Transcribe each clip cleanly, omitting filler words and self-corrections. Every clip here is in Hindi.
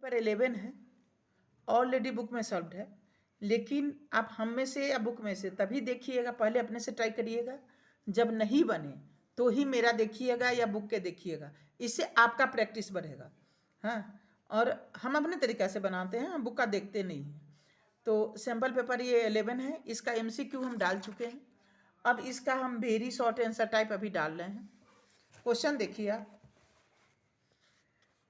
पर 11 है, ऑलरेडी बुक में सॉल्व है, लेकिन आप हम में से या बुक में से तभी देखिएगा, पहले अपने से ट्राई करिएगा, जब नहीं बने तो ही मेरा देखिएगा या बुक के देखिएगा, इससे आपका प्रैक्टिस बढ़ेगा। हाँ, और हम अपने तरीक़ा से बनाते हैं, हम बुक का देखते नहीं हैं। तो सैम्पल पेपर ये 11 है, इसका MCQ हम डाल चुके हैं। अब इसका हम वेरी शॉर्ट आंसर टाइप अभी डाल रहे हैं। क्वेश्चन देखिए आप,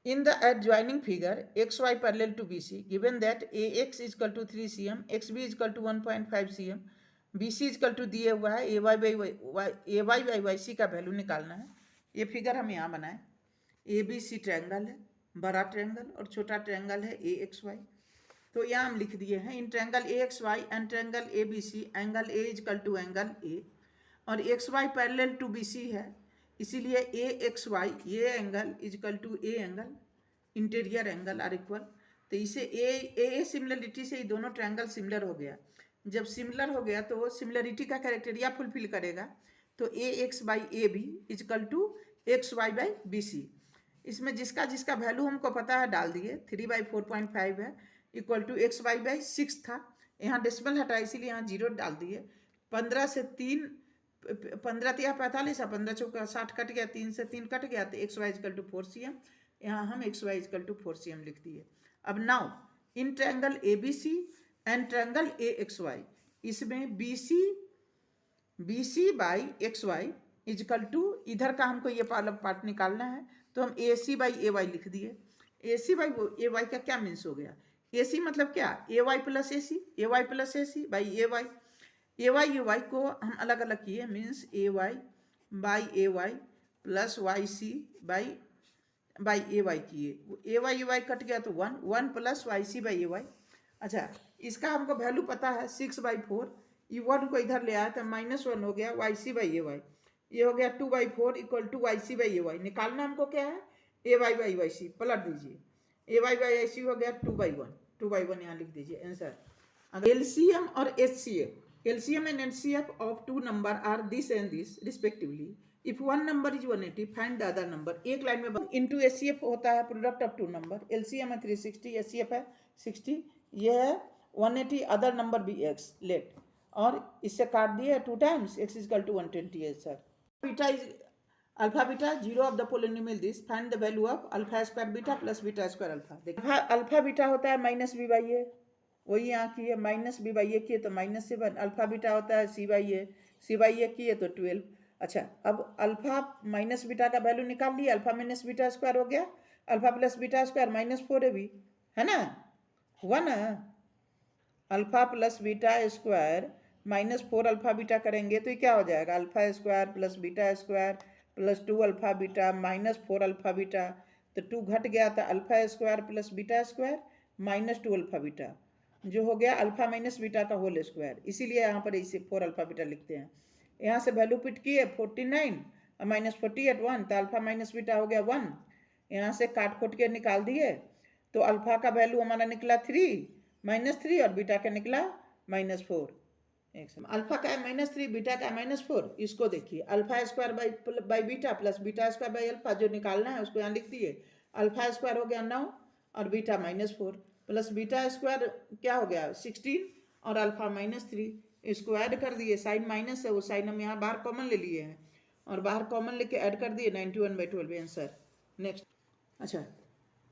in the adjoining figure xy parallel to BC, given that AX is equal to 3 cm, XB is equal to 1.5 cm, BC is equal to दिए हुआ है AY by YC का वैल्यू निकालना है। ये फिगर हम यहाँ बनाए, ABC ट्रायंगल है, बड़ा ट्रायंगल और छोटा ट्रायंगल है AXY। तो यहाँ हम लिख दिए हैं, in triangle AXY and triangle ABC angle A is equal to angle A, और XY पैरेलल टू BC है, इसीलिए AXY ये angle is equal to A angle, interior angle are equal. तो इसे ए सिमिलरिटी से ये दोनों ट्रायंगल सिमिलर हो गया। जब सिमिलर हो गया तो सिमिलरिटी का क्राइटेरिया फुलफिल करेगा, तो AX by AB is equal to XY by BC। इसमें जिसका जिसका वैल्यू हमको पता है डाल दिए, 3/4.5 है, इक्वल टू XY बाई 6 था, यहाँ डेसिमल हटा इसीलिए यहाँ 0 डाल दिए। 15 से 3, 15 तिया 45 है, 15 चौका 60 कट गया, 3 से 3 कट गया, तो XY इक्वल टू 4 cm, यहाँ हम XY इक्वल टू 4 cm लिख दिए। अब now in triangle ABC and triangle AXY, इसमें BC by XY is equal to, इधर का हमको ये पार्ट निकालना है, तो हम AC बाई AY लिख दिए। AC बाई AY का क्या मीन्स हो गया, AC मतलब क्या, AY plus AC by AY को हम अलग अलग किए, means AY by AY plus YC by AY किए, AY कट गया तो 1 प्लस YC बाई AY। अच्छा, इसका हमको वैल्यू पता है 6/4, ये 1 को इधर ले आया तो -1 हो गया YC बाई AY, ये हो गया 2/4 equal to YC by AY। निकालना हमको क्या है, AY बाई YC, पलट दीजिए, AY बाई YC हो गया 2/1 यहाँ लिख दीजिए आंसर। LCM और HCF, LCM and HCF of two number are this and this respectively. If one number is 180, find the other number। एक लाइन में into HCF होता है product of two number, LCM है 360, HCF है 60, ये है 180, अदर नंबर भी x लेट, और इससे काट दिए 2 times, x is equal to 120 है sir. Beta is alpha beta 0 of the polynomial this, find the value of alpha square beta plus beta square alpha. देखिए अल्फा बीटा होता है -b/a, वही यहाँ की है -b/a किए तो -7, अल्फा बीटा होता है c/a किए तो 12। अच्छा, अब अल्फा माइनस बीटा का वैल्यू निकाल लिया, अल्फा माइनस बीटा स्क्वायर हो गया, alpha plus beta square -4ab है ना, हुआ ना, alpha plus beta square -4 alpha beta करेंगे तो ये क्या हो जाएगा, alpha square plus beta square plus 2 alpha beta -4 alpha beta, तो 2 घट गया था, alpha square plus beta square -2 alpha beta, जो हो गया अल्फा माइनस बीटा का होल स्क्वायर, इसीलिए यहाँ पर इसे 4 अल्फा बीटा लिखते हैं। यहाँ से वैल्यू पिट किए 49 और -48 1, तो अल्फा माइनस बीटा हो गया 1, यहाँ से काट खोट के निकाल दिए, तो अल्फा का वैल्यू हमारा निकला 3 और बीटा का निकला -4। अल्फा का है -3, बीटा का है -4, इसको देखिए, alpha square by beta plus beta square by alpha जो निकालना है उसको यहाँ लिख दिए, अल्फा स्क्वायर हो गया 9 और बीटा -4 प्लस बीटा स्क्वायर क्या हो गया 16 और अल्फा -3, इसको ऐड कर दिए, साइन माइनस है वो साइन हम यहाँ बाहर कॉमन ले लिए हैं, और बाहर कॉमन लेके ऐड कर दिए 91/12 आंसर। नेक्स्ट, अच्छा,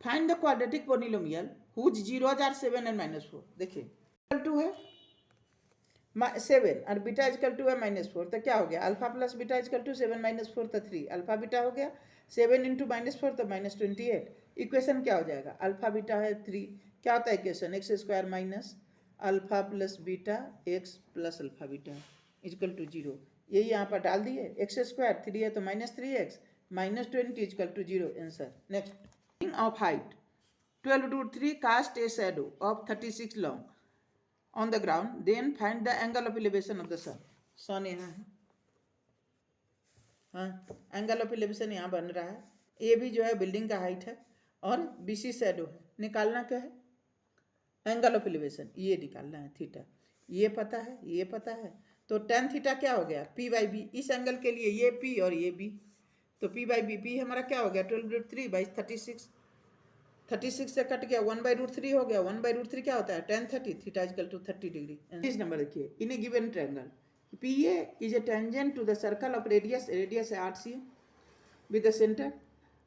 find the quadratic polynomial whose 0 are 7 and -4। देखिए 2 है 7 और बीटा इजकल टू है -4, तो क्या हो गया, alpha plus beta is equal to 7 -4 तो 3 अल्फा बीटा हो गया, 7 इंटू -4 तो -28। इक्वेशन क्या हो जाएगा, अल्फा बीटा है 3, क्या होता है equation, x square minus alpha plus beta x plus alpha beta is equal to 0, यही यहाँ पर डाल दिए, x स्क्वायर 3 है तो -3x -20 is equal to 0 answer. Next, of height 12√3 cast a shadow of 36 long on the ground, then find the angle of elevation of the sun। सन यहाँ है, हाँ, एंगल ऑफ एलिवेशन यहाँ बन रहा है, ए भी जो है बिल्डिंग का हाइट है और BC शैडो है, निकालना क्या है, एंगल ऑफ एलिवेशन ये निकालना है, थीटा ये पता है, ये पता है, तो tan थीटा क्या हो गया P/B, इस एंगल के लिए ये P और ये B, तो P/B, P हमारा क्या हो गया 12√3/36, 36 से कट गया, 1/√3 हो गया। 1/√3 क्या होता है? tan 30, theta equal to 30 degree. इस नंबर देखिए, in a given triangle PA is a tangent to the circle of radius है 8 cm with the center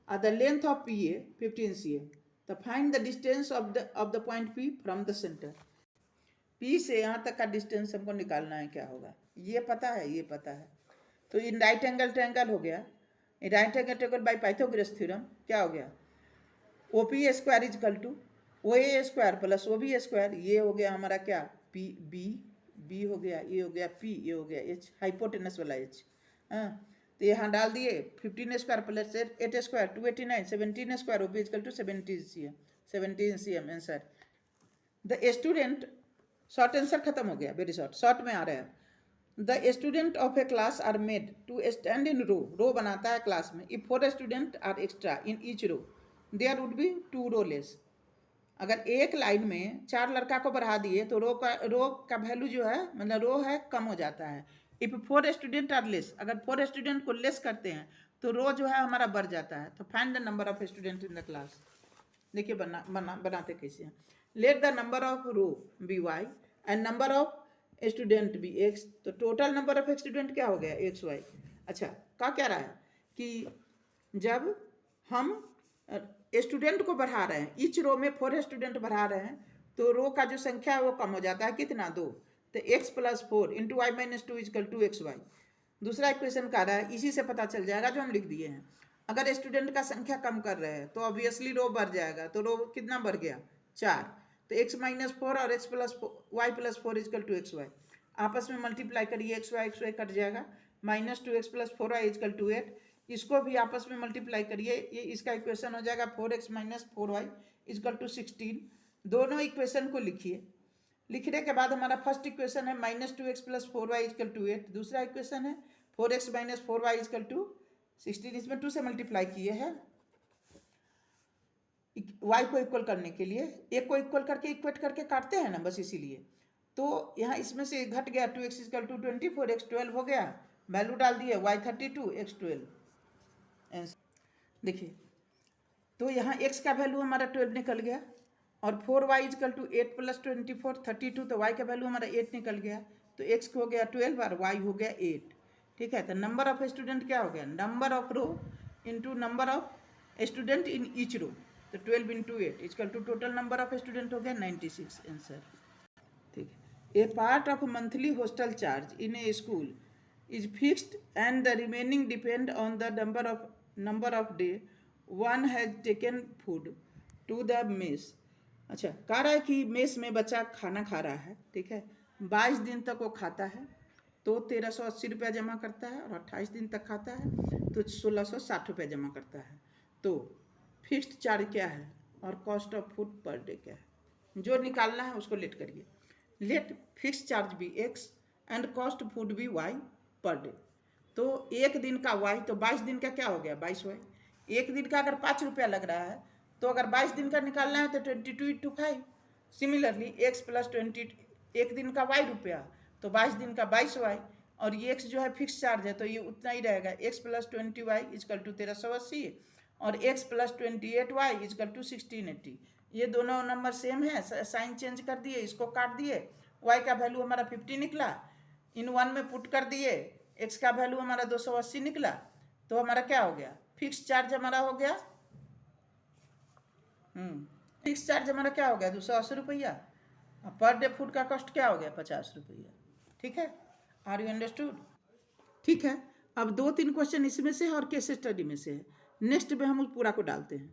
at the length of PA 15 cm. तो find the distance of the point P from the centre. P से यहाँ तक का डिस्टेंस हमको निकालना है, क्या होगा? ये पता है, ये पता है। तो इन राइट एंगल ट्रायंगल हो गया, right angle triangle by Pythagoras theorem क्या हो गया? OP square is equal to OA square plus OB square. ये हो गया हमारा क्या? B हो गया, ये हो गया P, ये हो गया H, हाइपोटेनस वाला H। हाँ, तो यहाँ डाल दिए 15 square plus 8 square 289, 17 square OP is equal to 17 cm answer. The student, short answer खत्म हो गया, वेरी शॉर्ट में आ रहा है। The student of a class are made to stand in row बनाता है क्लास में। If 4 student are extra in each row there would be 2 row less. अगर एक लाइन में 4 लड़का को बढ़ा दिए तो रो का वैल्यू जो है, मतलब रो है, कम हो जाता है। इफ 4 स्टूडेंट आर लेस, अगर 4 स्टूडेंट को लेस करते हैं तो रो जो है हमारा बढ़ जाता है। तो find the number of student in the class. देखिए बनाते कैसे हैं। Let the number of row be y and number of student be x। तो टोटल नंबर ऑफ स्टूडेंट क्या हो गया? XY। अच्छा, क्या रहा है कि जब हम स्टूडेंट को बढ़ा रहे हैं, ईच रो में 4 स्टूडेंट बढ़ा रहे हैं, तो रो का जो संख्या है वो कम हो जाता है। कितना? 2। तो x + 4 × y - 2 = xy। दूसरा इक्वेशन का रहा है, इसी से पता चल जाएगा जो हम लिख दिए हैं। अगर स्टूडेंट का संख्या कम कर रहे हैं तो ऑब्वियसली रो बढ़ जाएगा। तो रो कितना बढ़ गया? 4। तो x - 4 और y + 4 = xy। आपस में मल्टीप्लाई करिए, xy कट जाएगा। -2x + 4y = 8। इसको भी आपस में मल्टीप्लाई करिए, ये इसका इक्वेशन हो जाएगा 4x - 4y = 16। दोनों इक्वेशन को लिखिए। लिखने के बाद हमारा फर्स्ट इक्वेशन है -2x + 4y = 8। दूसरा इक्वेशन है 4x - 4y = 16। इसमें 2 से मल्टीप्लाई किए हैं y को इक्वल करने के लिए। एक को इक्वल करके इक्वेट करके काटते हैं ना, बस इसीलिए। तो यहाँ इसमें से घट गया, 2x = 24, x 12 हो गया। वैल्यू डाल दिए, y 32, x 12। देखिए, तो यहाँ x का वैल्यू हमारा 12 निकल गया और 4y = 8 + 24 32। तो y का वैल्यू हमारा 8 निकल गया। तो x हो गया 12 और y हो गया 8। ठीक है, तो नंबर ऑफ स्टूडेंट क्या हो गया? Number of row into number of student in each row. तो 12 × 8 = टोटल नंबर ऑफ स्टूडेंट हो गया 96 आंसर। ठीक है। A part of monthly hostel charge in a school is fixed and the remaining depend on the number of day one has taken food to the mess. अच्छा, कह रहा है कि मेस में बच्चा खाना खा रहा है, ठीक है, 22 दिन तक वो खाता है तो 1380 रुपया जमा करता है, और 28 दिन तक खाता है तो 1660 रुपया जमा करता है। तो फिक्स्ड चार्ज क्या है और cost of food per day क्या है? जो निकालना है उसको लेट करिए। लेट फिक्स चार्ज भी x एंड कॉस्ट फूड भी y पर डे। तो एक दिन का y, तो 22 दिन का क्या हो गया? 22y। एक दिन का अगर 5 रुपया लग रहा है तो अगर 22 दिन का निकालना है तो 22 × 5। सिमिलरली x + 20, एक दिन का y रुपया तो 22 दिन का 22y, और ये x जो है फिक्स चार्ज है तो ये उतना ही रहेगा। x + 20y = 1380 और x + 28y = 1680। ये दोनों नंबर सेम है, साइन चेंज कर दिए, इसको काट दिए। y का वैल्यू हमारा 50 निकला, इन 1 में पुट कर दिए, x का वैल्यू हमारा 280 निकला। तो हमारा क्या हो गया? फिक्स चार्ज हमारा हो गया, फिक्स चार्ज हमारा क्या हो गया? 280 रुपया। पर डे फूड का कॉस्ट क्या हो गया? 50 रुपया। ठीक है, आर यू अंडरस्टूड? ठीक है, अब 2-3 क्वेश्चन इसमें से और केस स्टडी में से है। नेक्स्ट में हम उस पूरा को डालते हैं।